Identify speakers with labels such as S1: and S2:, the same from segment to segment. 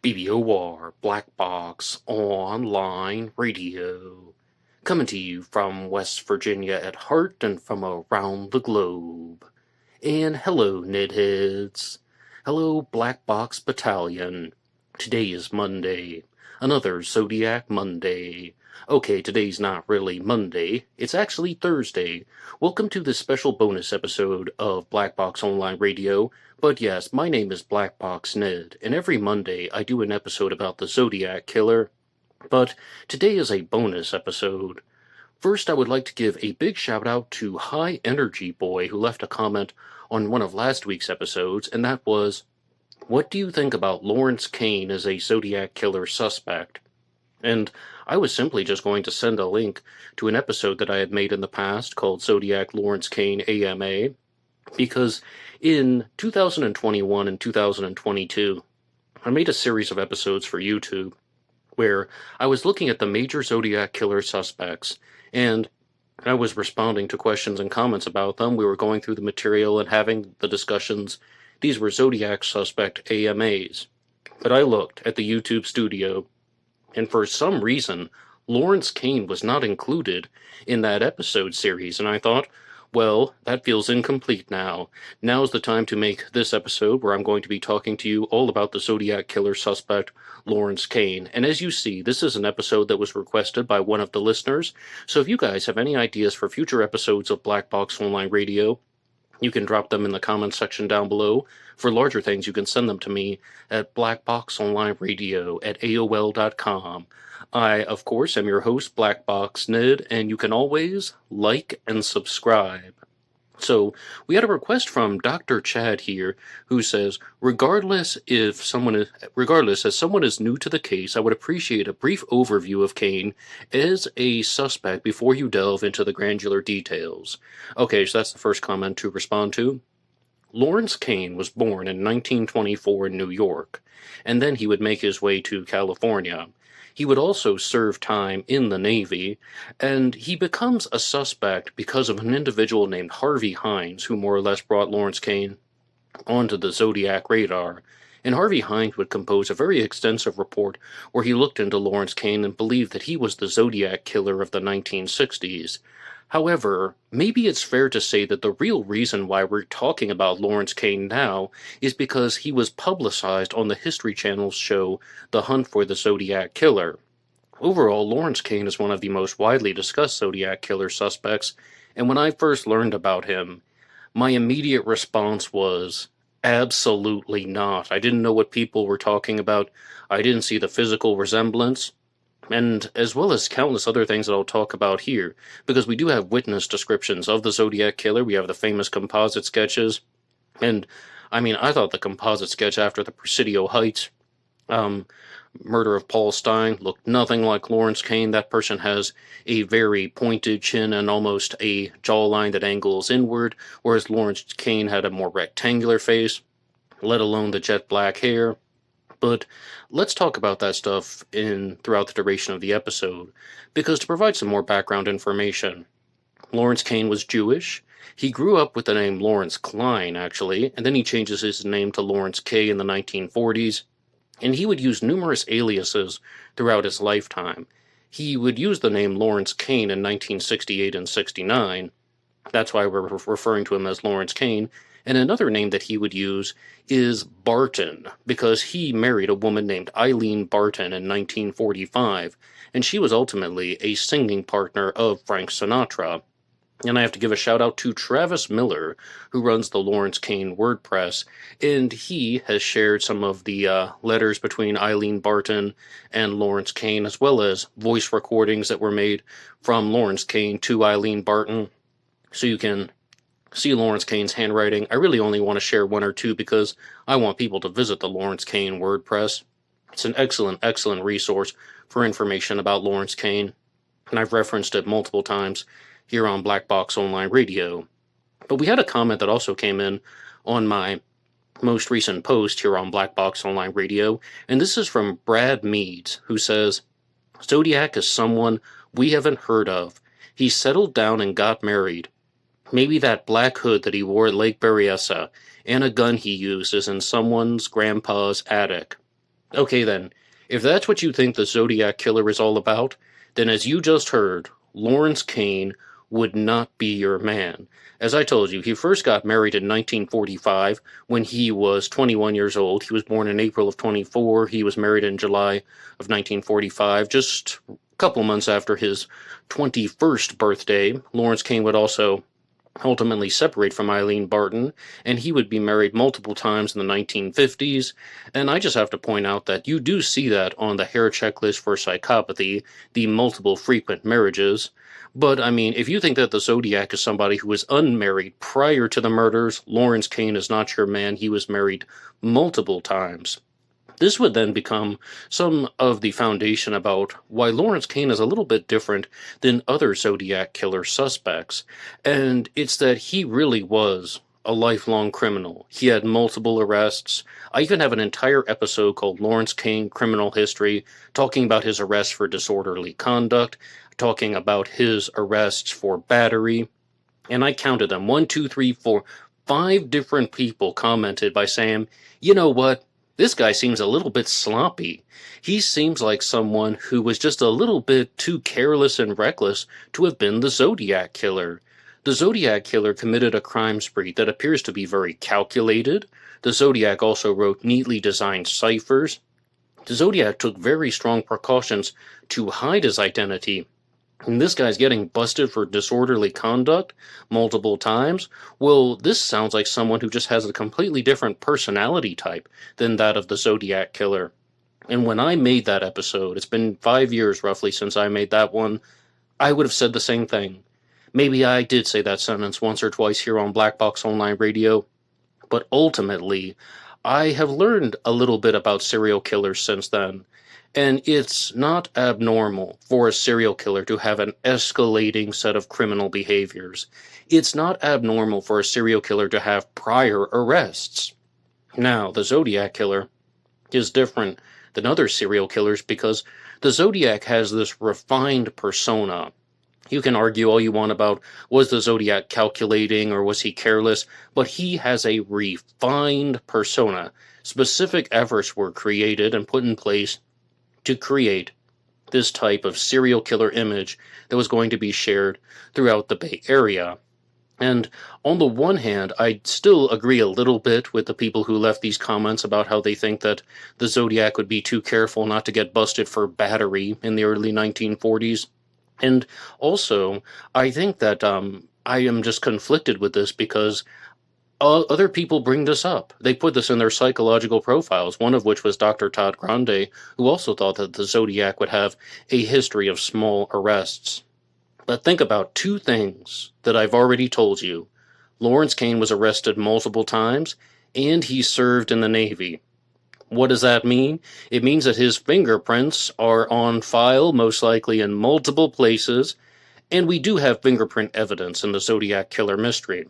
S1: BBOR, Black Box Online Radio, coming to you from West Virginia at heart and from around the globe. And hello, Nedheads. Hello, Black Box Battalion. Today is Monday. Another Zodiac Monday. Okay, today's not really Monday. It's actually Thursday. Welcome to this special bonus episode of Black Box Online Radio. But yes, my name is Black Box Ned, and every Monday I do an episode about the Zodiac Killer. But today is a bonus episode. First, I would like to give a big shout out to High Energy Boy, who left a comment on one of last week's episodes, and that was, "What do you think about Lawrence Kane as a Zodiac Killer suspect?" And I was simply just going to send a link to an episode that I had made in the past called Zodiac Lawrence Kane AMA, because in 2021 and 2022, I made a series of episodes for YouTube where I was looking at the major Zodiac Killer suspects, and I was responding to questions and comments about them. We were going through the material and having the discussions. These were Zodiac Suspect AMAs. But I looked at the YouTube studio, and for some reason, Lawrence Kane was not included in that episode series, and I thought, well, that feels incomplete now. Now's the time to make this episode where I'm going to be talking to you all about the Zodiac Killer suspect, Lawrence Kane. And as you see, this is an episode that was requested by one of the listeners, so if you guys have any ideas for future episodes of Black Box Online Radio, you can drop them in the comments section down below. For larger things, you can send them to me at blackboxonlineradio@aol.com. I, of course, am your host, Black Box Ned, and you can always like and subscribe. So, we had a request from Dr. Chad here, who says, regardless as someone is new to the case, I would appreciate a brief overview of Kane as a suspect before you delve into the granular details. Okay, so that's the first comment to respond to. Lawrence Kane was born in 1924 in New York, and then he would make his way to California. He would also serve time in the Navy, and he becomes a suspect because of an individual named Harvey Hines, who more or less brought Lawrence Kane onto the Zodiac radar. And Harvey Hines would compose a very extensive report where he looked into Lawrence Kane and believed that he was the Zodiac Killer of the 1960s. However, maybe it's fair to say that the real reason why we're talking about Lawrence Kane now is because he was publicized on the History Channel's show The Hunt for the Zodiac Killer. Overall, Lawrence Kane is one of the most widely discussed Zodiac Killer suspects, and when I first learned about him, my immediate response was, absolutely not. I didn't know what people were talking about. I didn't see the physical resemblance, and as well as countless other things that I'll talk about here, because we do have witness descriptions of the Zodiac Killer. We have the famous composite sketches, and I thought the composite sketch after the Presidio Heights murder of Paul Stein looked nothing like Lawrence Kane. That person has a very pointed chin and almost a jawline that angles inward, whereas Lawrence Kane had a more rectangular face, let alone the jet black hair. But let's talk about that stuff throughout the duration of the episode, because to provide some more background information, Lawrence Kane was Jewish. He grew up with the name Lawrence Klein, actually, and then he changes his name to Lawrence K in the 1940s, and he would use numerous aliases throughout his lifetime. He would use the name Lawrence Kane in 1968 and 69. That's why we're referring to him as Lawrence Kane. And another name that he would use is Barton, because he married a woman named Eileen Barton in 1945, and she was ultimately a singing partner of Frank Sinatra. And I have to give a shout out to Travis Miller, who runs the Lawrence Kane WordPress, and he has shared some of the letters between Eileen Barton and Lawrence Kane, as well as voice recordings that were made from Lawrence Kane to Eileen Barton, so you can see Lawrence Kane's handwriting. I really only want to share one or two because I want people to visit the Lawrence Kane WordPress. It's an excellent, excellent resource for information about Lawrence Kane, and I've referenced it multiple times here on Black Box Online Radio. But we had a comment that also came in on my most recent post here on Black Box Online Radio, and this is from Brad Meads, who says, Zodiac is someone we haven't heard of. He settled down and got married. Maybe that black hood that he wore at Lake Berryessa and a gun he used is in someone's grandpa's attic. Okay, then, if that's what you think the Zodiac Killer is all about, then as you just heard, Lawrence Kane would not be your man. As I told you, he first got married in 1945 when he was 21 years old. He was born in April of 24. He was married in July of 1945, just a couple months after his 21st birthday. Lawrence Kane would also ultimately separate from Eileen Barton, and he would be married multiple times in the 1950s. And I just have to point out that you do see that on the hair checklist for psychopathy, the multiple frequent marriages. But I mean, if you think that the Zodiac is somebody who was unmarried prior to the murders, Lawrence Kane is not your man. He was married multiple times. This would then become some of the foundation about why Lawrence Kane is a little bit different than other Zodiac Killer suspects, and it's that he really was a lifelong criminal. He had multiple arrests. I even have an entire episode called Lawrence Kane Criminal History, talking about his arrests for disorderly conduct, talking about his arrests for battery, and I counted them. 1, 2, 3, 4, 5 different people commented by saying, you know what? This guy seems a little bit sloppy. He seems like someone who was just a little bit too careless and reckless to have been the Zodiac Killer. The Zodiac Killer committed a crime spree that appears to be very calculated. The Zodiac also wrote neatly designed ciphers. The Zodiac took very strong precautions to hide his identity. And this guy's getting busted for disorderly conduct multiple times. Well, this sounds like someone who just has a completely different personality type than that of the Zodiac Killer. And when I made that episode, it's been 5 years roughly since I made that one, I would have said the same thing. Maybe I did say that sentence once or twice here on Black Box Online Radio, but ultimately, I have learned a little bit about serial killers since then. And it's not abnormal for a serial killer to have an escalating set of criminal behaviors. It's not abnormal for a serial killer to have prior arrests. Now, the Zodiac Killer is different than other serial killers because the Zodiac has this refined persona. You can argue all you want about was the Zodiac calculating or was he careless, but he has a refined persona. Specific efforts were created and put in place to create this type of serial killer image that was going to be shared throughout the Bay Area. And on the one hand, I still agree a little bit with the people who left these comments about how they think that the Zodiac would be too careful not to get busted for battery in the early 1940s. And also, I think that I am just conflicted with this because other people bring this up. They put this in their psychological profiles, one of which was Dr. Todd Grande, who also thought that the Zodiac would have a history of small arrests. But think about 2 things that I've already told you. Lawrence Kane was arrested multiple times, and he served in the Navy. What does that mean? It means that his fingerprints are on file, most likely in multiple places, and we do have fingerprint evidence in the Zodiac Killer mystery.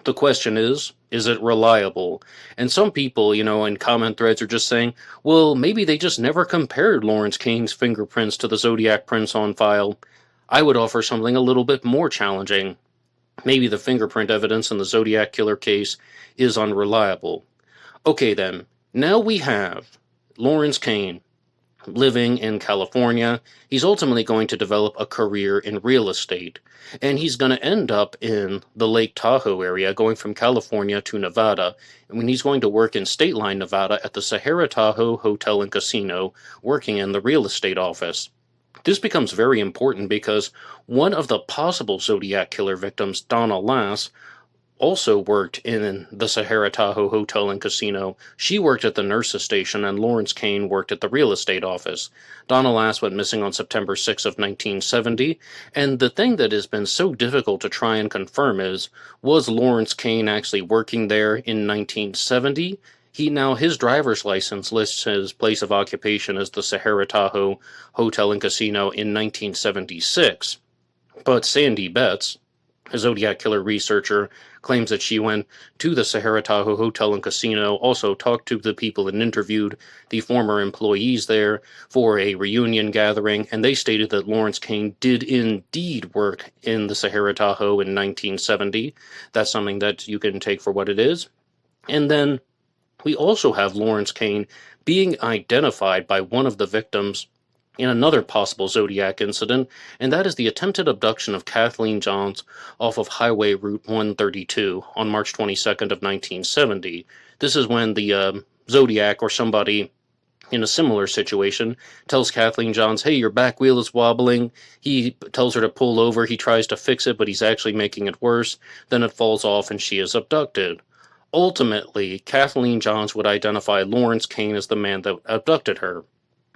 S1: The question is it reliable? And some people, in comment threads are just saying, well, maybe they just never compared Lawrence Kane's fingerprints to the Zodiac prints on file. I would offer something a little bit more challenging. Maybe the fingerprint evidence in the Zodiac Killer case is unreliable. Okay then, now we have Lawrence Kane living in California. He's ultimately going to develop a career in real estate, and he's going to end up in the Lake Tahoe area, going from California to Nevada, and when he's going to work in State Line, Nevada at the Sahara Tahoe Hotel and Casino, working in the real estate office. This becomes very important because one of the possible Zodiac Killer victims, Donna Lass, also worked in the Sahara Tahoe Hotel and Casino. She worked at the nurse's station, and Lawrence Kane worked at the real estate office. Donna Lass went missing on September 6 of 1970, and the thing that has been so difficult to try and confirm is, was Lawrence Kane actually working there in 1970? His driver's license lists his place of occupation as the Sahara Tahoe Hotel and Casino in 1976. But Sandy Betts, a Zodiac Killer researcher, claims that she went to the Sahara Tahoe Hotel and Casino, also talked to the people and interviewed the former employees there for a reunion gathering, and they stated that Lawrence Kane did indeed work in the Sahara Tahoe in 1970. That's something that you can take for what it is. And then We also have Lawrence Kane being identified by one of the victims in another possible Zodiac incident, and that is the attempted abduction of Kathleen Johns off of Highway Route 132 on March 22nd of 1970. This is when the Zodiac or somebody in a similar situation tells Kathleen Johns, hey, your back wheel is wobbling. He tells her to pull over. He tries to fix it, but he's actually making it worse. Then it falls off and she is abducted. Ultimately, Kathleen Johns would identify Lawrence Kane as the man that abducted her.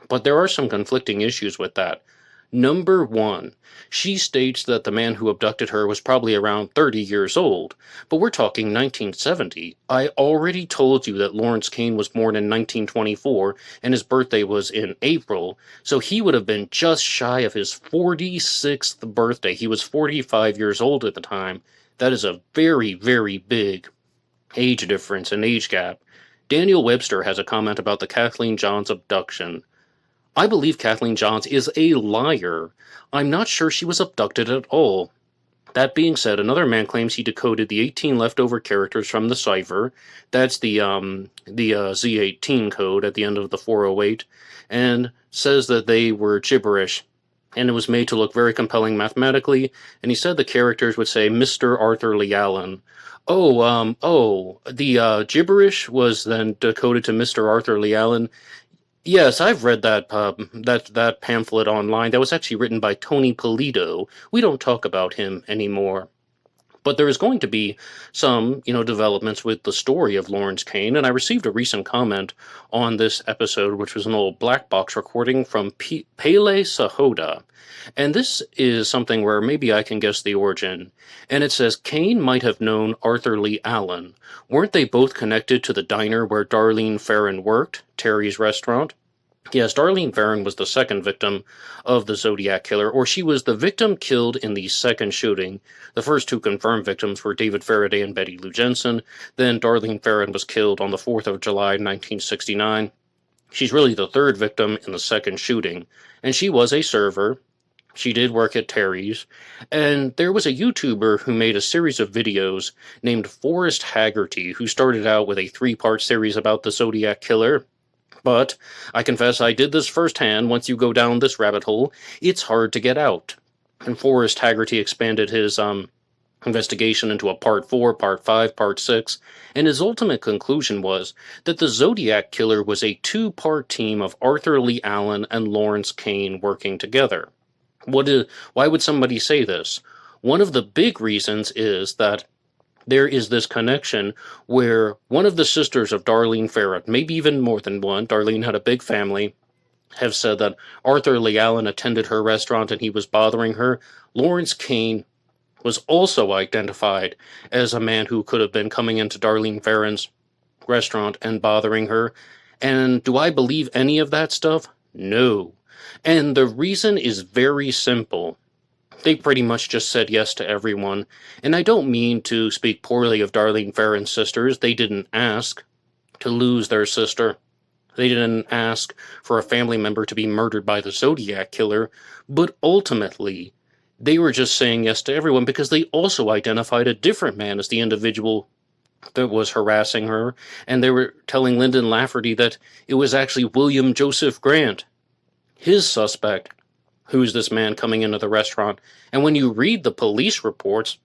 S1: But there are some conflicting issues with that. Number one, she states that the man who abducted her was probably around 30 years old, but we're talking 1970. I already told you that Lawrence Kane was born in 1924, and his birthday was in April, so he would have been just shy of his 46th birthday. He was 45 years old at the time. That is a very, very big age difference and age gap. Daniel Webster has a comment about the Kathleen Johns abduction. I believe Kathleen Johns is a liar. I'm not sure she was abducted at all. That being said, another man claims he decoded the 18 leftover characters from the cipher. That's the Z18 code at the end of the 408, and says that they were gibberish, and it was made to look very compelling mathematically, and he said the characters would say Mr. Arthur Lee Allen. The gibberish was then decoded to Mr. Arthur Lee Allen. Yes, I've read that pamphlet online. That was actually written by Tony Polito. We don't talk about him anymore. But there is going to be some, developments with the story of Lawrence Kane, and I received a recent comment on this episode, which was an old black box recording from Pele Sahoda. And this is something where maybe I can guess the origin. And it says, Kane might have known Arthur Lee Allen. Weren't they both connected to the diner where Darlene Ferrin worked, Terry's restaurant? Yes, Darlene Ferrin was the second victim of the Zodiac Killer, or she was the victim killed in the second shooting. The first two confirmed victims were David Faraday and Betty Lou Jensen. Then Darlene Ferrin was killed on the 4th of July, 1969. She's really the third victim in the second shooting, and she was a server. She did work at Terry's, and there was a YouTuber who made a series of videos named Forrest Haggerty, who started out with a 3-part series about the Zodiac Killer. But I confess I did this firsthand. Once you go down this rabbit hole, it's hard to get out. And Forrest Haggerty expanded his investigation into a Part 4, Part 5, Part 6, and his ultimate conclusion was that the Zodiac Killer was a 2-part team of Arthur Lee Allen and Lawrence Kane working together. Why would somebody say this? One of the big reasons is that there is this connection where one of the sisters of Darlene Ferrin, maybe even more than one, Darlene had a big family, have said that Arthur Lee Allen attended her restaurant and he was bothering her. Lawrence Kane was also identified as a man who could have been coming into Darlene Ferrin's restaurant and bothering her. And do I believe any of that stuff? No. And the reason is very simple. They pretty much just said yes to everyone, and I don't mean to speak poorly of Darlene Ferrin's sisters. They didn't ask to lose their sister. They didn't ask for a family member to be murdered by the Zodiac Killer, but ultimately, they were just saying yes to everyone because they also identified a different man as the individual that was harassing her, and they were telling Lyndon Lafferty that it was actually William Joseph Grant, his suspect, who's this man coming into the restaurant. And when you read the police reports,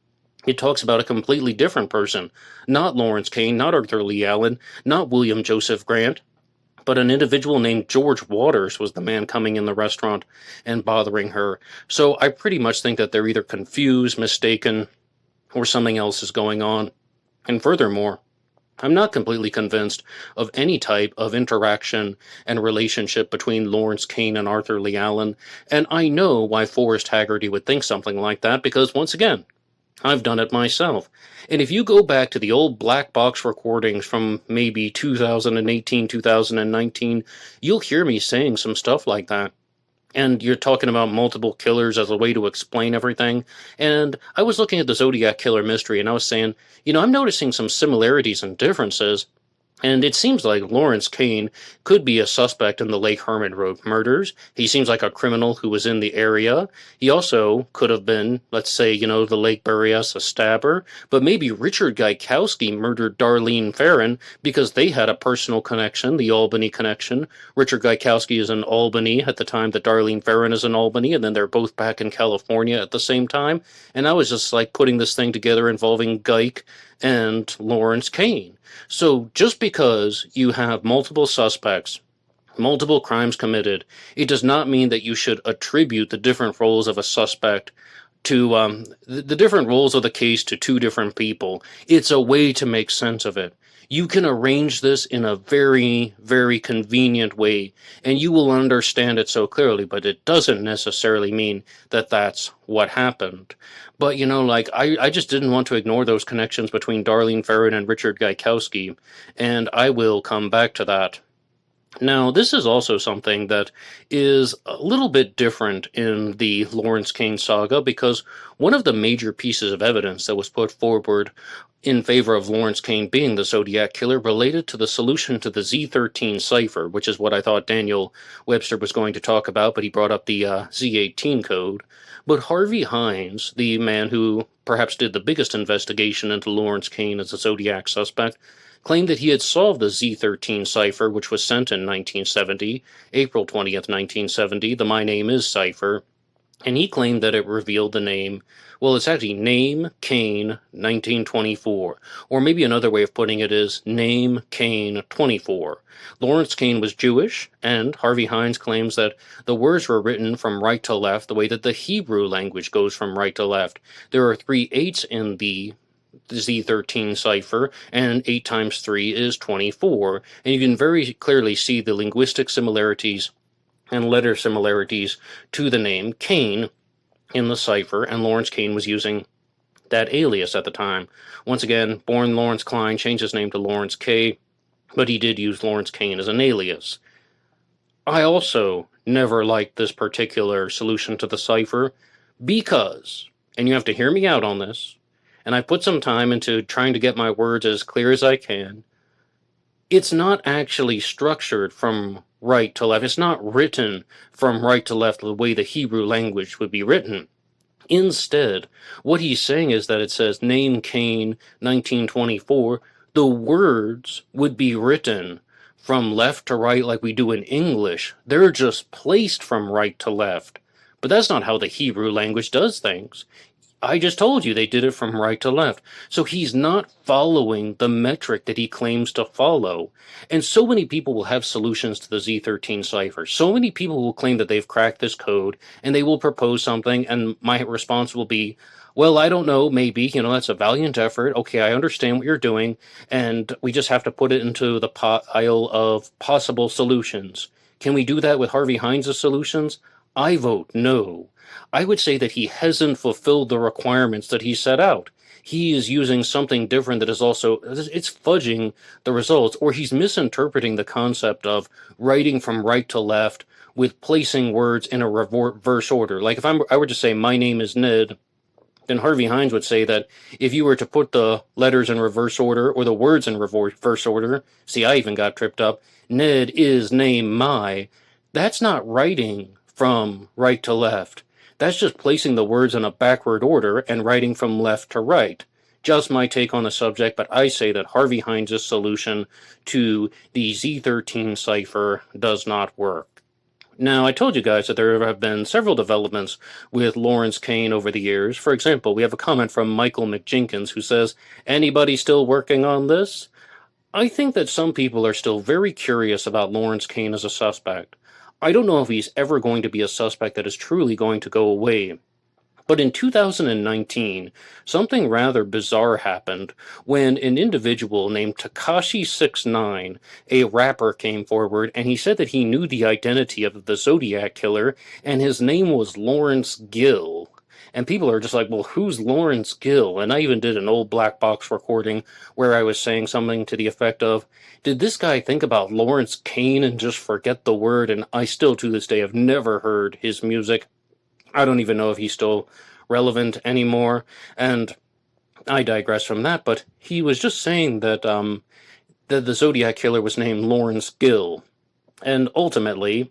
S1: it talks about a completely different person. Not Lawrence Kane, not Arthur Lee Allen, not William Joseph Grant, but an individual named George Waters was the man coming in the restaurant and bothering her. So I pretty much think that they're either confused, mistaken, or something else is going on. And furthermore, I'm not completely convinced of any type of interaction and relationship between Lawrence Kane and Arthur Lee Allen, and I know why Forrest Haggerty would think something like that, because once again, I've done it myself. And if you go back to the old black box recordings from maybe 2018, 2019, you'll hear me saying some stuff like that. And you're talking about multiple killers as a way to explain everything. And I was looking at the Zodiac Killer mystery, and I was saying, I'm noticing some similarities and differences. And it seems like Lawrence Kane could be a suspect in the Lake Herman Road murders. He seems like a criminal who was in the area. He also could have been, let's say, the Lake Berryessa stabber, but maybe Richard Gaikowski murdered Darlene Ferrin because they had a personal connection, the Albany connection. Richard Gaikowski is in Albany at the time that Darlene Ferrin is in Albany, and then they're both back in California at the same time. And I was just like putting this thing together involving Geik and Lawrence Kane. So just because you have multiple suspects, multiple crimes committed, it does not mean that you should attribute the different roles of a suspect to the different roles of the case to two different people. It's a way to make sense of it. You can arrange this in a very, very convenient way, and you will understand it so clearly, but it doesn't necessarily mean that that's what happened. But, I just didn't want to ignore those connections between Darlene Ferrin and Richard Gaikowski, and I will come back to that. Now, this is also something that is a little bit different in the Lawrence Kane saga, because one of the major pieces of evidence that was put forward in favor of Lawrence Kane being the Zodiac Killer related to the solution to the Z13 cipher, which is what I thought Daniel Webster was going to talk about, but he brought up the Z18 code. But Harvey Hines, the man who perhaps did the biggest investigation into Lawrence Kane as a Zodiac suspect, claimed that he had solved the Z13 cipher, which was sent in 1970, April 20th, 1970, the My Name Is cipher, and he claimed that it revealed the name, well, it's actually Name Kane 1924, or maybe another way of putting it is Name Kane 24. Lawrence Kane was Jewish, and Harvey Hines claims that the words were written from right to left, the way that the Hebrew language goes from right to left. There are 3 8s in the Z13 cipher, and 8 times 3 is 24, and you can very clearly see the linguistic similarities and letter similarities to the name Kane in the cipher, and Lawrence Kane was using that alias at the time. Once again, born Lawrence Klein, changed his name to Lawrence K., but he did use Lawrence Kane as an alias. I also never liked this particular solution to the cipher because, and you have to hear me out on this, and I put some time into trying to get my words as clear as I can, it's not actually structured from right to left. It's not written from right to left the way the Hebrew language would be written. Instead, what he's saying is that it says Name Kane 1924. The words would be written from left to right like we do in English. They're just placed from right to left. But that's not how the Hebrew language does things. I just told you they did it from right to left. So he's not following the metric that he claims to follow. And so many people will have solutions to the Z13 cipher. So many people will claim that they've cracked this code, and they will propose something, and my response will be, well, I don't know, maybe, that's a valiant effort. Okay, I understand what you're doing, and we just have to put it into the pile of possible solutions. Can we do that with Harvey Hines' solutions? I vote no. I would say that he hasn't fulfilled the requirements that he set out. He is using something different that is also, it's fudging the results, or he's misinterpreting the concept of writing from right to left with placing words in a reverse order. Like if I were to say, my name is Ned, then Harvey Hines would say that if you were to put the letters in reverse order, or the words in reverse order, see, I even got tripped up, Ned is name my, that's not writing from right to left. That's just placing the words in a backward order and writing from left to right. Just my take on the subject, but I say that Harvey Hines' solution to the Z13 cipher does not work. Now, I told you guys that there have been several developments with Lawrence Kane over the years. For example, we have a comment from Michael McJenkins who says, anybody still working on this? I think that some people are still very curious about Lawrence Kane as a suspect. I don't know if he's ever going to be a suspect that is truly going to go away. But in 2019, something rather bizarre happened when an individual named Tekashi69, a rapper, came forward, and he said that he knew the identity of the Zodiac Killer, and his name was Lawrence Gill. And people are just like, well, who's Lawrence Gill? And I even did an old black box recording where I was saying something to the effect of, did this guy think about Lawrence Kane and just forget the word? And I still, to this day, have never heard his music. I don't even know if he's still relevant anymore. And I digress from that, but he was just saying that that the Zodiac Killer was named Lawrence Gill. And ultimately,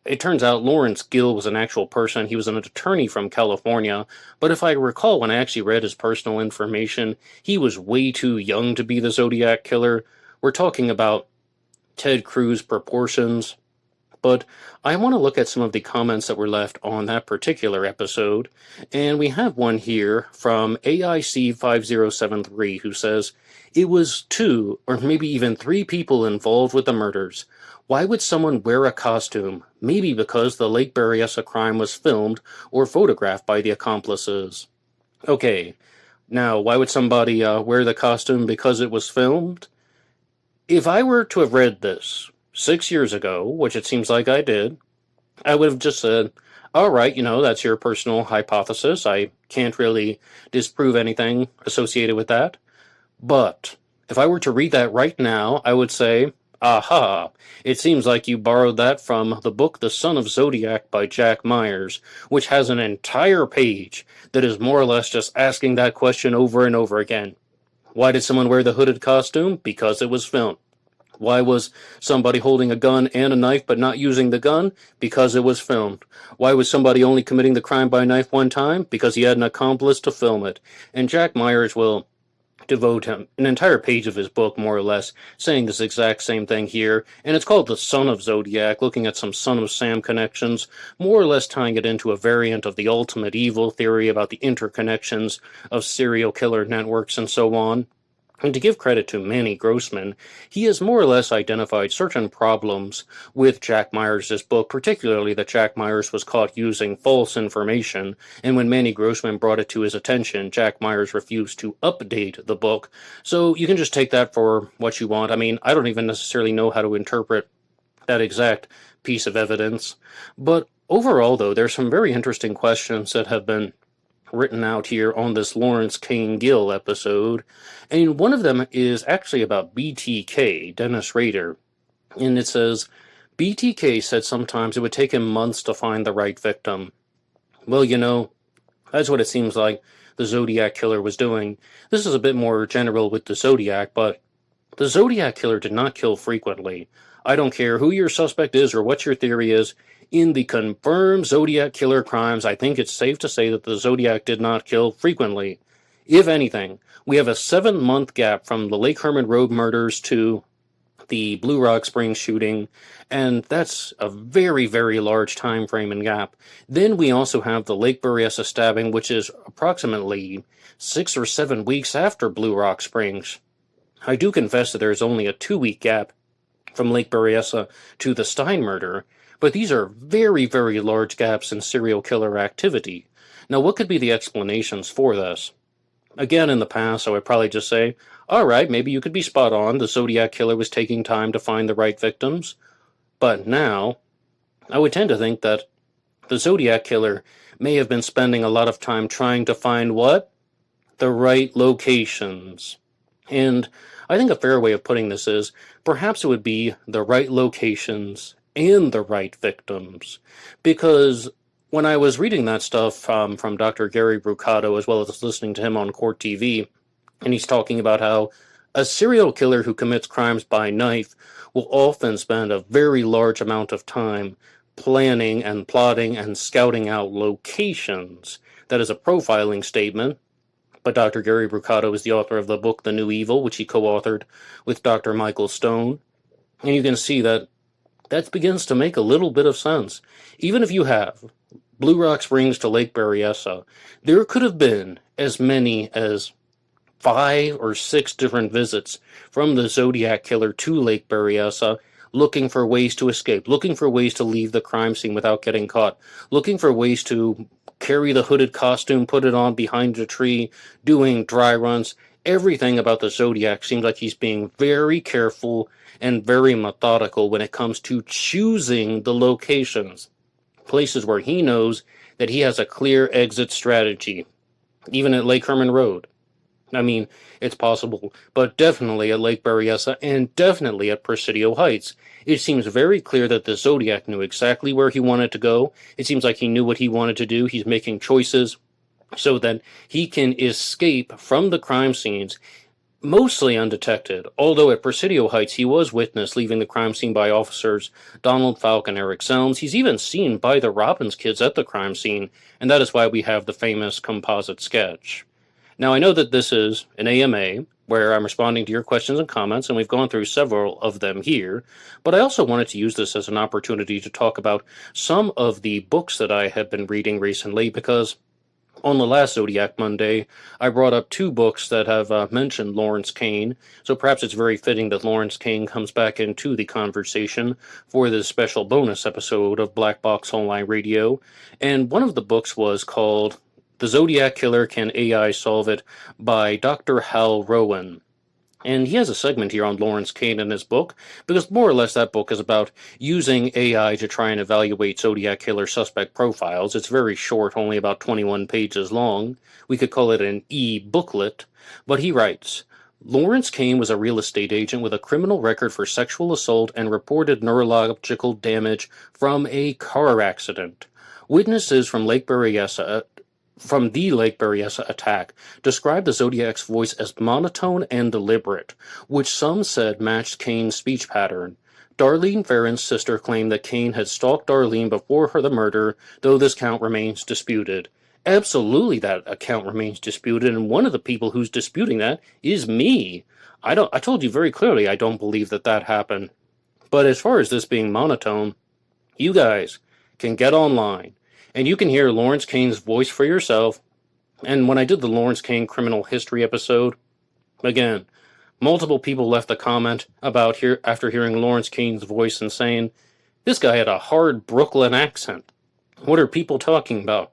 S1: it turns out Lawrence Gill was an actual person. He was an attorney from California, but if I recall when I actually read his personal information, he was way too young to be the Zodiac Killer. We're talking about Ted Cruz proportions. But I want to look at some of the comments that were left on that particular episode, and we have one here from AIC5073 who says, "It was two, or maybe even three people involved with the murders. Why would someone wear a costume? Maybe because the Lake Berryessa crime was filmed or photographed by the accomplices." Okay, now why would somebody wear the costume because it was filmed? If I were to have read this 6 years ago, which it seems like I did, I would have just said, all right, that's your personal hypothesis. I can't really disprove anything associated with that. But if I were to read that right now, I would say, aha, it seems like you borrowed that from the book The Son of Zodiac by Jack Myers, which has an entire page that is more or less just asking that question over and over again. Why did someone wear the hooded costume? Because it was filmed. Why was somebody holding a gun and a knife but not using the gun? Because it was filmed. Why was somebody only committing the crime by knife one time? Because he had an accomplice to film it. And Jack Myers will devote him an entire page of his book, more or less, saying this exact same thing here. And it's called The Son of Zodiac, looking at some Son of Sam connections, more or less tying it into a variant of the ultimate evil theory about the interconnections of serial killer networks and so on. And to give credit to Manny Grossman, he has more or less identified certain problems with Jack Myers' book, particularly that Jack Myers was caught using false information, and when Manny Grossman brought it to his attention, Jack Myers refused to update the book. So you can just take that for what you want. I mean, I don't even necessarily know how to interpret that exact piece of evidence. But overall, though, there's some very interesting questions that have been written out here on this Lawrence Kane Gill episode, and one of them is actually about BTK, Dennis Rader, and it says, BTK said sometimes it would take him months to find the right victim. Well, that's what it seems like the Zodiac Killer was doing. This is a bit more general with the Zodiac, but the Zodiac Killer did not kill frequently. I don't care who your suspect is or what your theory is. In the confirmed Zodiac Killer crimes, I think it's safe to say that the Zodiac did not kill frequently. If anything, we have a 7-month gap from the Lake Herman Road murders to the Blue Rock Springs shooting, and that's a very, very large time frame and gap. Then we also have the Lake Berryessa stabbing, which is approximately 6 or 7 weeks after Blue Rock Springs. I do confess that there is only a 2-week gap from Lake Berryessa to the Stein murder, but these are very, very large gaps in serial killer activity. Now, what could be the explanations for this? Again, in the past, I would probably just say, all right, maybe you could be spot on. The Zodiac Killer was taking time to find the right victims. But now, I would tend to think that the Zodiac Killer may have been spending a lot of time trying to find what? The right locations. And I think a fair way of putting this is, perhaps it would be the right locations and the right victims. Because when I was reading that stuff from Dr. Gary Brucato, as well as listening to him on Court TV, and he's talking about how a serial killer who commits crimes by knife will often spend a very large amount of time planning and plotting and scouting out locations. That is a profiling statement. But Dr. Gary Brucato is the author of the book The New Evil, which he co-authored with Dr. Michael Stone. And you can see that begins to make a little bit of sense. Even if you have Blue Rock Springs to Lake Berryessa, there could have been as many as 5 or 6 different visits from the Zodiac Killer to Lake Berryessa, looking for ways to escape, looking for ways to leave the crime scene without getting caught, looking for ways to carry the hooded costume, put it on behind a tree, doing dry runs. Everything about the Zodiac seems like he's being very careful and very methodical when it comes to choosing the locations, places where he knows that he has a clear exit strategy, even at Lake Herman Road. I mean, it's possible, but definitely at Lake Berryessa and definitely at Presidio Heights. It seems very clear that the Zodiac knew exactly where he wanted to go. It seems like he knew what he wanted to do. He's making choices so that he can escape from the crime scenes Mostly undetected, although at Presidio Heights he was witnessed leaving the crime scene by officers Donald Falk and Eric Selms. He's even seen by the Robbins kids at the crime scene, and that is why we have the famous composite sketch. Now, I know that this is an AMA, where I'm responding to your questions and comments, and we've gone through several of them here, but I also wanted to use this as an opportunity to talk about some of the books that I have been reading recently, because on the last Zodiac Monday, I brought up two books that have mentioned Lawrence Kane, so perhaps it's very fitting that Lawrence Kane comes back into the conversation for this special bonus episode of Black Box Online Radio. And one of the books was called The Zodiac Killer, Can AI Solve It? By Dr. Hal Rowan. And he has a segment here on Lawrence Kane in his book, because more or less that book is about using AI to try and evaluate Zodiac Killer suspect profiles. It's very short, only about 21 pages long. We could call it an e-booklet. But he writes, Lawrence Kane was a real estate agent with a criminal record for sexual assault and reported neurological damage from a car accident. Witnesses from the Lake Berryessa attack described the Zodiac's voice as monotone and deliberate, which some said matched Kane's speech pattern. Darlene Farron's sister claimed that Kane had stalked Darlene before the murder, though this count remains disputed. Absolutely, that account remains disputed, and one of the people who's disputing that is me. I told you very clearly I don't believe that happened. But as far as this being monotone, you guys can get online and you can hear Lawrence Kane's voice for yourself. And when I did the Lawrence Kane criminal history episode, again, multiple people left a comment about after hearing Lawrence Kane's voice and saying, this guy had a hard Brooklyn accent. What are people talking about?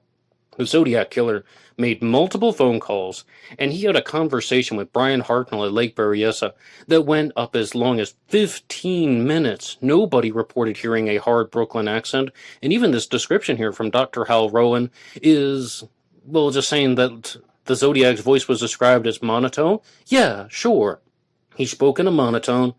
S1: The Zodiac Killer made multiple phone calls, and he had a conversation with Brian Hartnell at Lake Berryessa that went up as long as 15 minutes. Nobody reported hearing a hard Brooklyn accent, and even this description here from Dr. Hal Rowan is, well, just saying that the Zodiac's voice was described as monotone. Yeah, sure. He spoke in a monotone,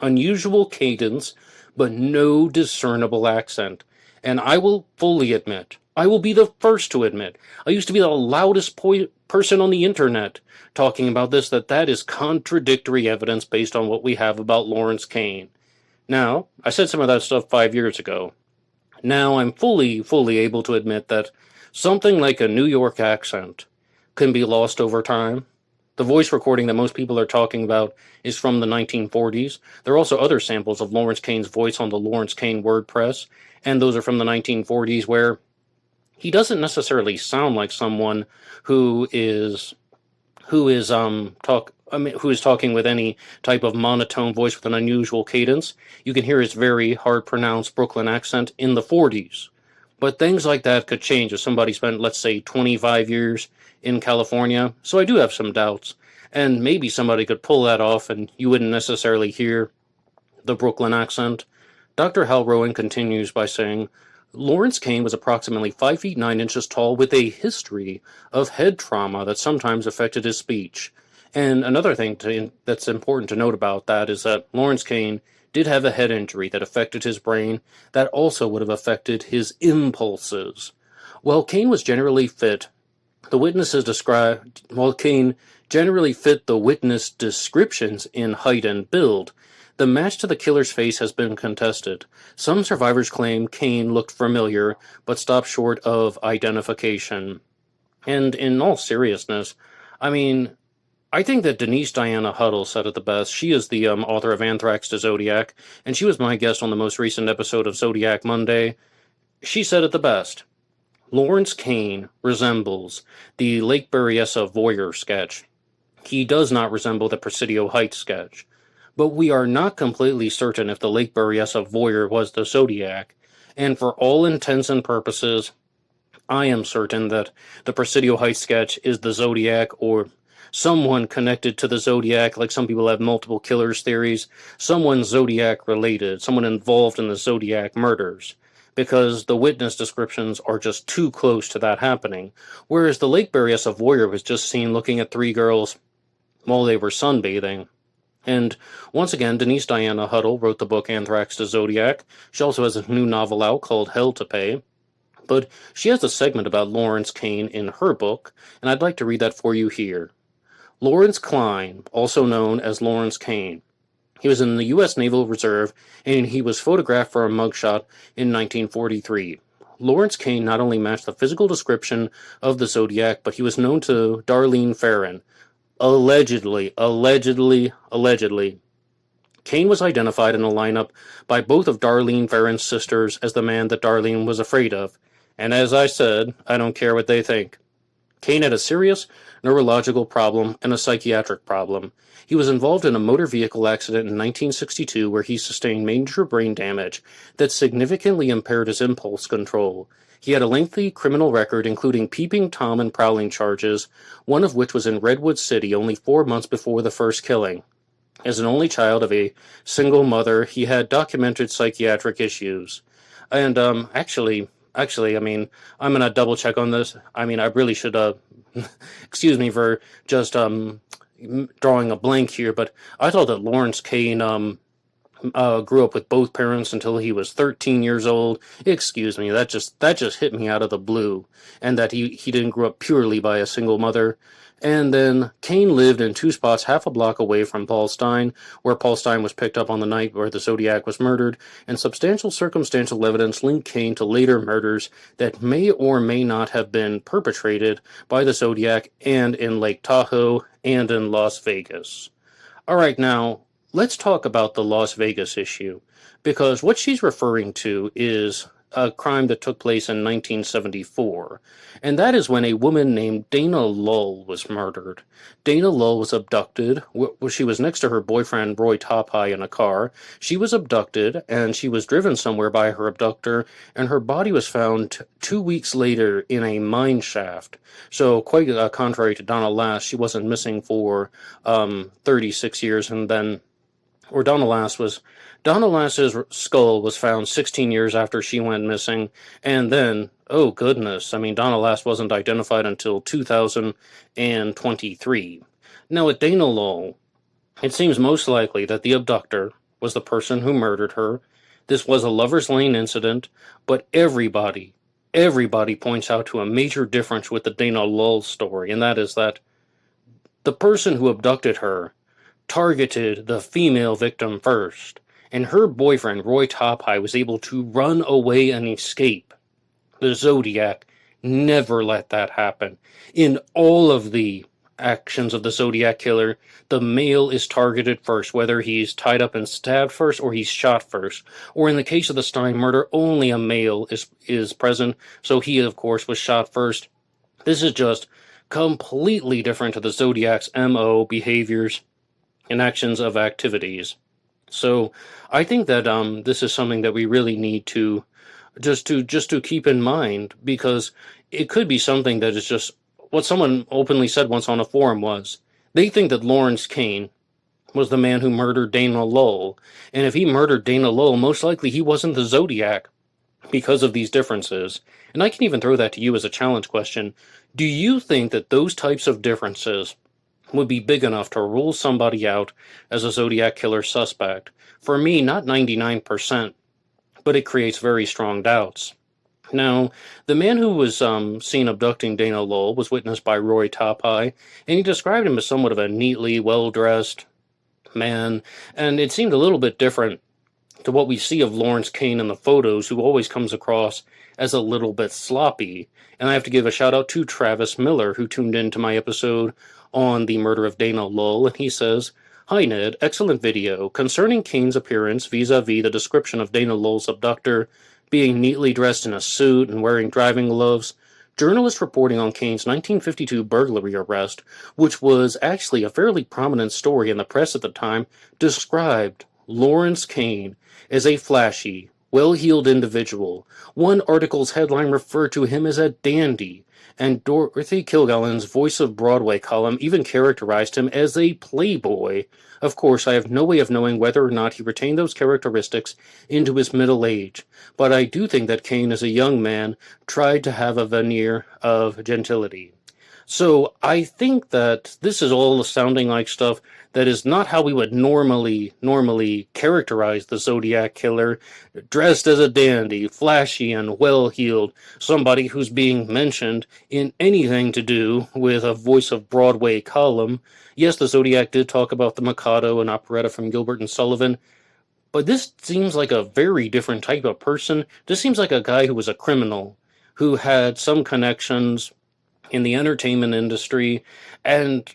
S1: unusual cadence, but no discernible accent. And I will fully admit, I will be the first to admit, I used to be the loudest person on the internet talking about this, that is contradictory evidence based on what we have about Lawrence Kane. Now, I said some of that stuff 5 years ago. Now I'm fully able to admit that something like a New York accent can be lost over time. The voice recording that most people are talking about is from the 1940s. There are also other samples of Lawrence Kane's voice on the Lawrence Kane WordPress, and those are from the 1940s, where he doesn't necessarily sound like someone who is talking with any type of monotone voice with an unusual cadence. You can hear his very hard pronounced Brooklyn accent in the 40s. But things like that could change if somebody spent, let's say, 25 years in California. So I do have some doubts. And maybe somebody could pull that off and you wouldn't necessarily hear the Brooklyn accent. Dr. Hal Rowan continues by saying, Lawrence Kane was approximately 5 feet 9 inches tall with a history of head trauma that sometimes affected his speech. And another thing that's important to note about that is that Lawrence Kane did have a head injury that affected his brain that also would have affected his impulses. While Kane was generally fit, Kane generally fit the witness descriptions in height and build, the match to the killer's face has been contested. Some survivors claim Kane looked familiar, but stopped short of identification. And in all seriousness, I think that Denise Diana Huddle said it the best. She is the author of Anthrax to Zodiac, and she was my guest on the most recent episode of Zodiac Monday. She said it the best. Lawrence Kane resembles the Lake Berryessa voyeur sketch. He does not resemble the Presidio Heights sketch. But we are not completely certain if the Lake Berryessa voyeur was the Zodiac, and for all intents and purposes, I am certain that the Presidio Heights sketch is the Zodiac, or someone connected to the Zodiac, like some people have multiple killers theories, someone Zodiac related, someone involved in the Zodiac murders, because the witness descriptions are just too close to that happening, whereas the Lake Berryessa voyeur was just seen looking at 3 girls while they were sunbathing. And once again, Denise Diana Huddle wrote the book Anthrax to Zodiac. She also has a new novel out called Hell to Pay. But she has a segment about Lawrence Kane in her book, and I'd like to read that for you here. Lawrence Kane, also known as Lawrence Kane. He was in the U.S. Naval Reserve, and he was photographed for a mugshot in 1943. Lawrence Kane not only matched the physical description of the Zodiac, but he was known to Darlene Ferrin. Allegedly. Kane was identified in a lineup by both of Darlene Ferrin's sisters as the man that Darlene was afraid of. And as I said, I don't care what they think. Kane had a serious neurological problem and a psychiatric problem. He was involved in a motor vehicle accident in 1962 where he sustained major brain damage that significantly impaired his impulse control. He had a lengthy criminal record, including peeping Tom and prowling charges, one of which was in Redwood City only 4 months before the first killing. As an only child of a single mother, he had documented psychiatric issues. And actually, I mean, I'm gonna double check on this. I mean, I really should excuse me for just drawing a blank here, but I thought that Lawrence Kane grew up with both parents until he was 13 years old. Excuse me, that just hit me out of the blue, and that he didn't grow up purely by a single mother. And then Kane lived in two spots half a block away from Paul Stine, where Paul Stine was picked up on the night where the Zodiac was murdered, and substantial circumstantial evidence linked Kane to later murders that may or may not have been perpetrated by the Zodiac and in Lake Tahoe and in Las Vegas. Alright, now, let's talk about the Las Vegas issue, because what she's referring to is a crime that took place in 1974, and that is when a woman named Dana Lull was murdered. Dana Lull was abducted. She was next to her boyfriend, Roy Tophai, in a car. She was abducted, and she was driven somewhere by her abductor, and her body was found 2 weeks later in a mine shaft. So, quite contrary to Donna Lass, she wasn't missing for 36 years, and then, or Donna Lass's skull was found 16 years after she went missing, and then, oh goodness, I mean, Donna Lass wasn't identified until 2023. Now, with Dana Lull, it seems most likely that the abductor was the person who murdered her. This was a Lover's Lane incident, but everybody points out to a major difference with the Dana Lull story, and that is that the person who abducted her targeted the female victim first, and her boyfriend, Roy Tophai, was able to run away and escape. The Zodiac never let that happen. In all of the actions of the Zodiac Killer, the male is targeted first, whether he's tied up and stabbed first or he's shot first. Or in the case of the Stine murder, only a male is present, so he, of course, was shot first. This is just completely different to the Zodiac's MO, behaviors, and actions of activities. So I think that this is something that we really need to just to keep in mind, because it could be something that is just what someone openly said once on a forum was they think that Lawrence Kane was the man who murdered Dana Lull, and if he murdered Dana Lull, most likely he wasn't the Zodiac because of these differences. And I can even throw that to you as a challenge question. Do you think that those types of differences would be big enough to rule somebody out as a Zodiac Killer suspect? For me, not 99%, but it creates very strong doubts. Now, the man who was seen abducting Dana Lull was witnessed by Roy Tophai, and he described him as somewhat of a neatly well-dressed man, and it seemed a little bit different to what we see of Lawrence Kane in the photos, who always comes across as a little bit sloppy. And I have to give a shout out to Travis Miller, who tuned into my episode on the murder of Dana Lull, and he says, "Hi Ned, excellent video. Concerning Kane's appearance vis-a-vis the description of Dana Lull's abductor being neatly dressed in a suit and wearing driving gloves, journalists reporting on Kane's 1952 burglary arrest, which was actually a fairly prominent story in the press at the time, described Lawrence Kane as a flashy, well-heeled individual. One article's headline referred to him as a dandy, and Dorothy Kilgallen's Voice of Broadway column even characterized him as a playboy. Of course, I have no way of knowing whether or not he retained those characteristics into his middle age, but I do think that Kane, as a young man, tried to have a veneer of gentility." So I think that this is all sounding like stuff that is not how we would normally characterize the Zodiac Killer, dressed as a dandy, flashy and well-heeled, somebody who's being mentioned in anything to do with a Voice of Broadway column. Yes, the Zodiac did talk about the Mikado, an operetta from Gilbert and Sullivan, but this seems like a very different type of person. This seems like a guy who was a criminal, who had some connections in the entertainment industry, and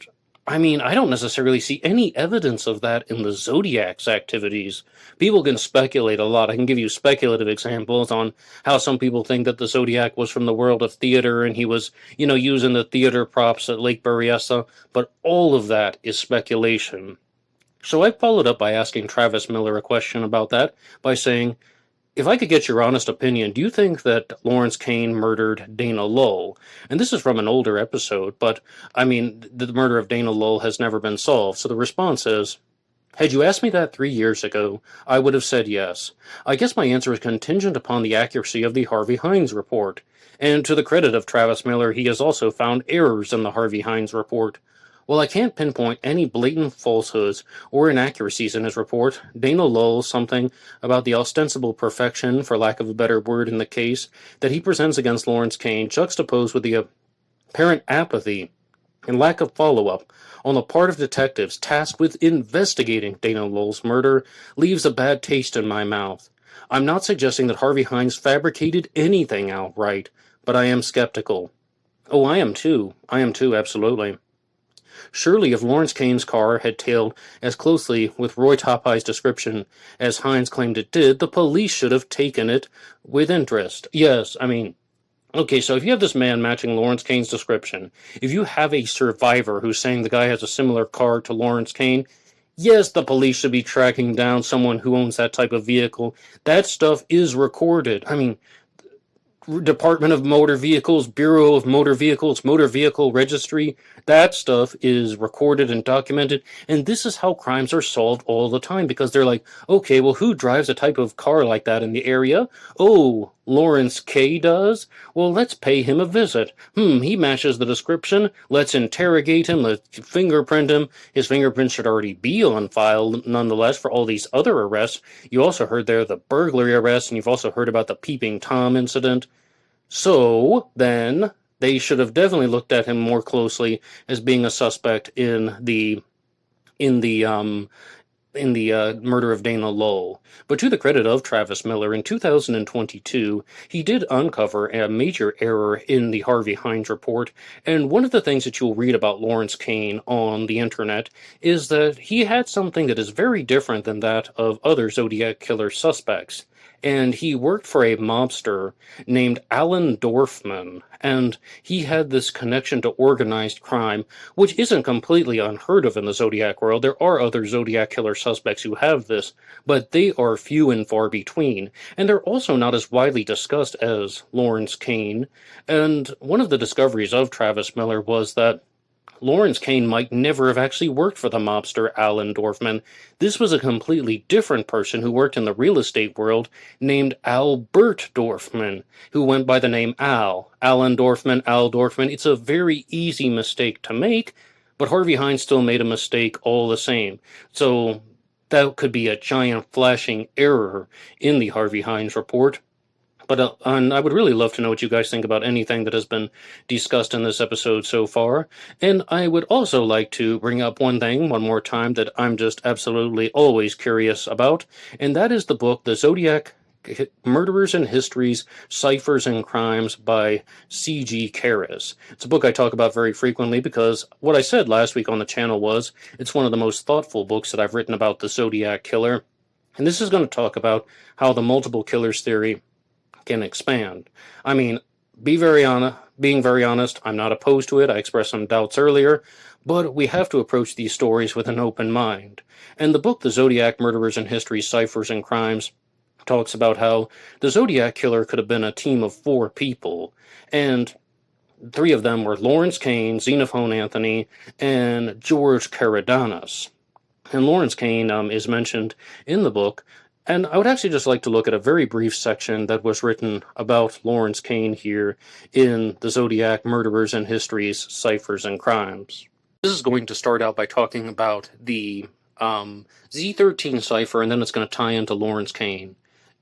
S1: I mean, I don't necessarily see any evidence of that in the Zodiac's activities. People can speculate a lot. I can give you speculative examples on how some people think that the Zodiac was from the world of theater and he was, using the theater props at Lake Berryessa, but all of that is speculation. So I followed up by asking Travis Miller a question about that by saying, if I could get your honest opinion, do you think that Lawrence Kane murdered Dana Lowell? And this is from an older episode, but, I mean, the murder of Dana Lowell has never been solved. So the response is, had you asked me that 3 years ago, I would have said yes. I guess my answer is contingent upon the accuracy of the Harvey Hines report. And to the credit of Travis Miller, he has also found errors in the Harvey Hines report. While I can't pinpoint any blatant falsehoods or inaccuracies in his report, Dana Lowell something about the ostensible perfection, for lack of a better word, in the case that he presents against Lawrence Kane, juxtaposed with the apparent apathy and lack of follow-up on the part of detectives tasked with investigating Dana Lowell's murder, leaves a bad taste in my mouth. I'm not suggesting that Harvey Hines fabricated anything outright, but I am skeptical. Oh, I am too, absolutely. Surely, if Lawrence Kane's car had tailed as closely with Roy Topeye's description as Hines claimed it did, the police should have taken it with interest. Yes, I mean, okay, so if you have this man matching Lawrence Kane's description, if you have a survivor who's saying the guy has a similar car to Lawrence Kane, yes, the police should be tracking down someone who owns that type of vehicle. That stuff is recorded. I mean, Department of Motor Vehicles, Bureau of Motor Vehicles, Motor Vehicle Registry, that stuff is recorded and documented, and this is how crimes are solved all the time, because they're like, okay, well, who drives a type of car like that in the area? Oh, Lawrence K. does? Well, let's pay him a visit. He matches the description, let's interrogate him, let's fingerprint him. His fingerprints should already be on file, nonetheless, for all these other arrests. You also heard there the burglary arrest, and you've also heard about the Peeping Tom incident. So, then, they should have definitely looked at him more closely as being a suspect in the murder of Dana Lowell. But to the credit of Travis Miller, in 2022, he did uncover a major error in the Harvey Hines report, and one of the things that you'll read about Lawrence Kane on the internet is that he had something that is very different than that of other Zodiac Killer suspects. And he worked for a mobster named Alan Dorfman, and he had this connection to organized crime, which isn't completely unheard of in the Zodiac world. There are other Zodiac Killer suspects who have this, but they are few and far between, and they're also not as widely discussed as Lawrence Kane. And one of the discoveries of Travis Miller was that Lawrence Kane might never have actually worked for the mobster Alan Dorfman. This was a completely different person who worked in the real estate world named Albert Dorfman, who went by the name Al. Alan Dorfman, Al Dorfman. It's a very easy mistake to make, but Harvey Hines still made a mistake all the same. So that could be a giant flashing error in the Harvey Hines report. But and I would really love to know what you guys think about anything that has been discussed in this episode so far. And I would also like to bring up one thing one more time that I'm just absolutely always curious about, and that is the book, The Zodiac Murderers and Histories, Ciphers and Crimes by C.G. Karras. It's a book I talk about very frequently because what I said last week on the channel was it's one of the most thoughtful books that I've written about the Zodiac Killer. And this is going to talk about how the multiple killers theory can expand. I mean, being very honest, I'm not opposed to it. I expressed some doubts earlier, but we have to approach these stories with an open mind. And the book, The Zodiac Murderers and History, Ciphers and Crimes, talks about how the Zodiac Killer could have been a team of 4 people, and 3 of them were Lawrence Kane, Xenophon Anthony, and George Karadanis. And Lawrence Kane is mentioned in the book And I would actually just like to look at a very brief section that was written about Lawrence Kane here in the Zodiac Murderers and Histories, Ciphers, and Crimes. This is going to start out by talking about the Z13 cipher, and then it's going to tie into Lawrence Kane.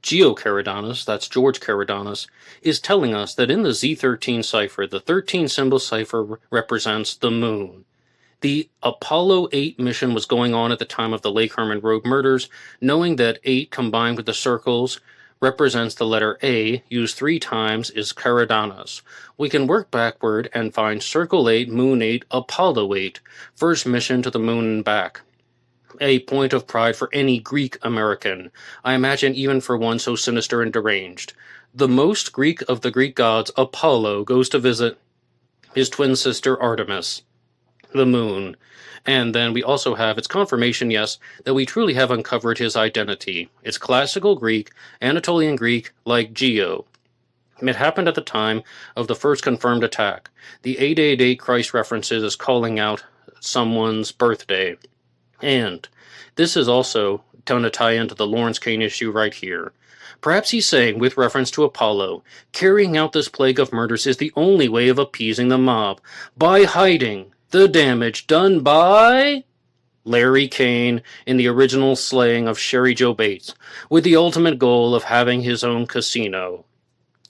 S1: Caridanus, that's George Caridanus, is telling us that in the Z13 cipher, the 13 symbol cipher represents the moon. The Apollo 8 mission was going on at the time of the Lake Herman Road murders, knowing that 8 combined with the circles represents the letter A, used 3 times, is Caridanus. We can work backward and find Circle 8, Moon 8, Apollo 8, first mission to the moon and back. A point of pride for any Greek American, I imagine even for one so sinister and deranged. The most Greek of the Greek gods, Apollo, goes to visit his twin sister Artemis, the moon. And then we also have its confirmation, yes, that we truly have uncovered his identity. It's classical Greek, Anatolian Greek, like Geo. It happened at the time of the first confirmed attack. The 888 Christ references is calling out someone's birthday. And this is also going to tie into the Lawrence Kane issue right here. Perhaps he's saying, with reference to Apollo, carrying out this plague of murders is the only way of appeasing the mob, by hiding the damage done by Larry Kane in the original slaying of Sherry Joe Bates, with the ultimate goal of having his own casino.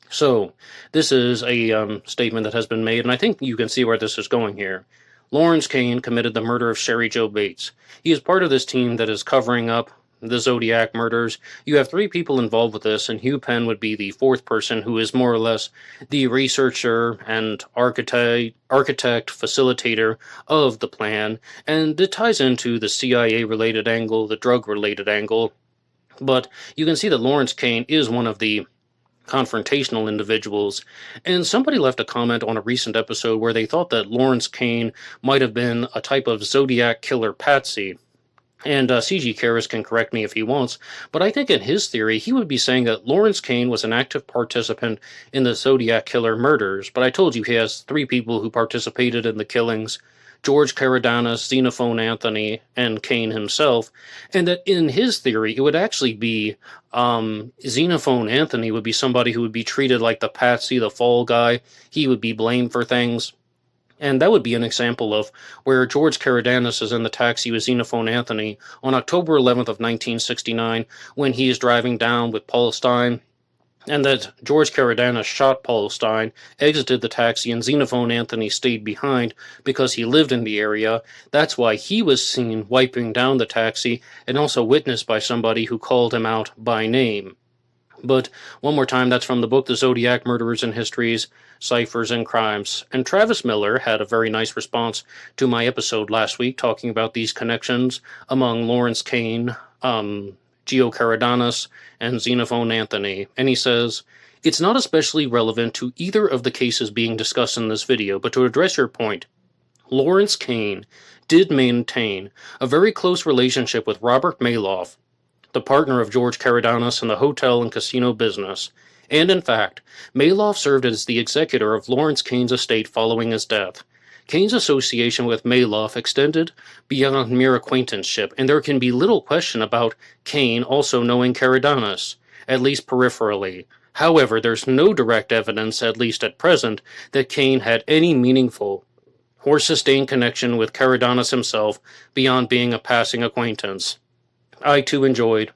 S1: So, this is a statement that has been made, and I think you can see where this is going here. Lawrence Kane committed the murder of Sherry Joe Bates. He is part of this team that is covering up the Zodiac murders. You have 3 people involved with this, and Hugh Penn would be the 4th person, who is more or less the researcher and architect, facilitator of the plan, and it ties into the CIA-related angle, the drug-related angle. But you can see that Lawrence Kane is one of the confrontational individuals, and somebody left a comment on a recent episode where they thought that Lawrence Kane might have been a type of Zodiac Killer patsy. And C.G. Karras can correct me if he wants, but I think in his theory, he would be saying that Lawrence Kane was an active participant in the Zodiac Killer murders, but I told you he has 3 people who participated in the killings: George Caridanus, Xenophon Anthony, and Kane himself, and that in his theory, it would actually be Xenophon Anthony would be somebody who would be treated like the patsy, the fall guy. He would be blamed for things. And that would be an example of where George Caridanus is in the taxi with Xenophon Anthony on October 11th of 1969 when he is driving down with Paul Stein, and that George Caridanus shot Paul Stein, exited the taxi, and Xenophon Anthony stayed behind because he lived in the area. That's why he was seen wiping down the taxi, and also witnessed by somebody who called him out by name. But one more time, that's from the book The Zodiac Murderers and Histories, Ciphers, and Crimes. And Travis Miller had a very nice response to my episode last week talking about these connections among Lawrence Kane, Geo Caridanus, and Xenophon Anthony. And he says, "It's not especially relevant to either of the cases being discussed in this video, but to address your point, Lawrence Kane did maintain a very close relationship with Robert Maloff, the partner of George Caridanus in the hotel and casino business. And in fact, Maloff served as the executor of Lawrence Kane's estate following his death. Kane's association with Maloff extended beyond mere acquaintanceship, and there can be little question about Kane also knowing Caridanus, at least peripherally. However, there's no direct evidence, at least at present, that Kane had any meaningful or sustained connection with Caridanus himself beyond being a passing acquaintance." I, too, enjoyed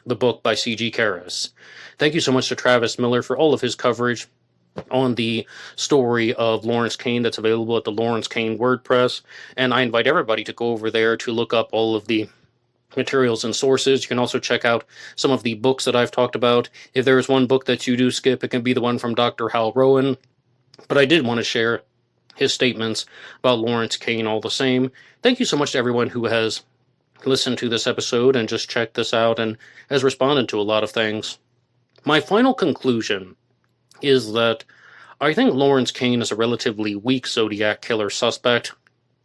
S1: the book by C.G. Karras. Thank you so much to Travis Miller for all of his coverage on the story of Lawrence Kane that's available at the Lawrence Kane WordPress, and I invite everybody to go over there to look up all of the materials and sources. You can also check out some of the books that I've talked about. If there is one book that you do skip, it can be the one from Dr. Hal Rowan, but I did want to share his statements about Lawrence Kane all the same. Thank you so much to everyone who has listened to this episode and just checked this out and has responded to a lot of things. My final conclusion is that I think Lawrence Kane is a relatively weak Zodiac Killer suspect.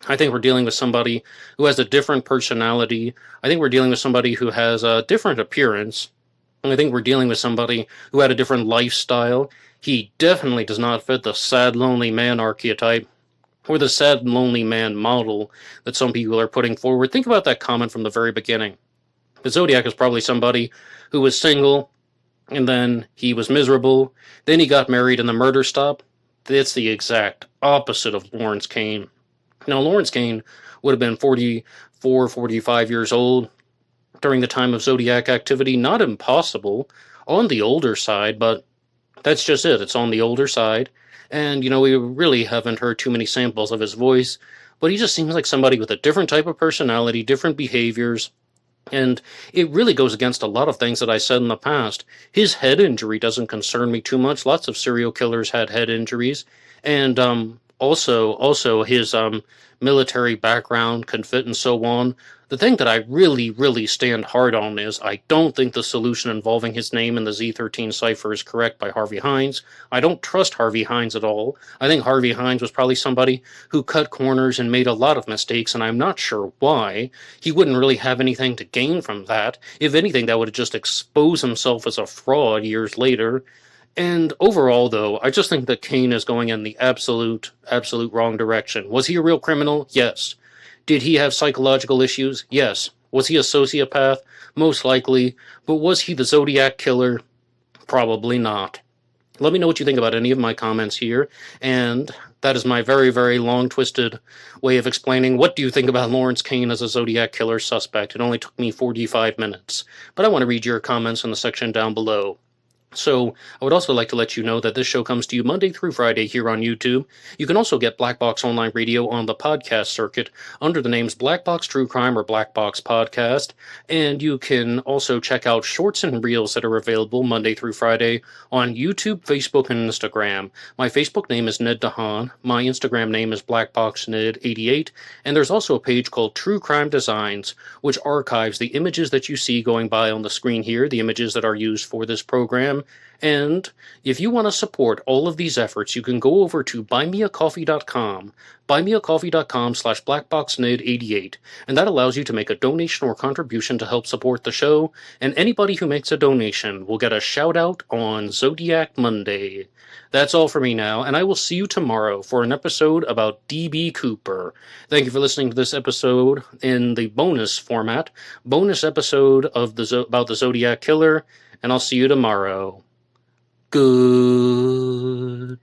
S1: I think we're dealing with somebody who has a different personality. I think we're dealing with somebody who has a different appearance. And I think we're dealing with somebody who had a different lifestyle. He definitely does not fit the sad, lonely man archetype, or the sad, lonely man model that some people are putting forward. Think about that comment from the very beginning. The Zodiac is probably somebody who was single, and then he was miserable, then he got married and the murder stopped. That's the exact opposite of Lawrence Kane. Now, Lawrence Kane would have been 44, 45 years old during the time of Zodiac activity. Not impossible, on the older side, but that's just it. It's on the older side. And, we really haven't heard too many samples of his voice, but he just seems like somebody with a different type of personality, different behaviors, and it really goes against a lot of things that I said in the past. His head injury doesn't concern me too much. Lots of serial killers had head injuries. And also his military background can fit and so on. The thing that I really, really stand hard on is I don't think the solution involving his name in the Z13 cipher is correct by Harvey Hines. I don't trust Harvey Hines at all. I think Harvey Hines was probably somebody who cut corners and made a lot of mistakes, and I'm not sure why. He wouldn't really have anything to gain from that. If anything, that would just expose himself as a fraud years later. And overall, though, I just think that Kane is going in the absolute wrong direction. Was he a real criminal? Yes. Did he have psychological issues? Yes. Was he a sociopath? Most likely. But was he the Zodiac Killer? Probably not. Let me know what you think about any of my comments here, and that is my very, very long, twisted way of explaining what do you think about Lawrence Kane as a Zodiac Killer suspect. It only took me 45 minutes, but I want to read your comments in the section down below. So, I would also like to let you know that this show comes to you Monday through Friday here on YouTube. You can also get Black Box Online Radio on the podcast circuit under the names Black Box True Crime or Black Box Podcast. And you can also check out shorts and reels that are available Monday through Friday on YouTube, Facebook, and Instagram. My Facebook name is Ned DeHaan. My Instagram name is blackboxonlineradio. And there's also a page called True Crime Designs, which archives the images that you see going by on the screen here, the images that are used for this program. And if you want to support all of these efforts, you can go over to buymeacoffee.com, buymeacoffee.com/blackboxned88, and that allows you to make a donation or contribution to help support the show, and anybody who makes a donation will get a shout out on Zodiac Monday. That's all for me now, and I will see you tomorrow for an episode about D.B. Cooper. Thank you for listening to this episode in the bonus format, bonus episode of about the Zodiac Killer, and I'll see you tomorrow. Goodbye.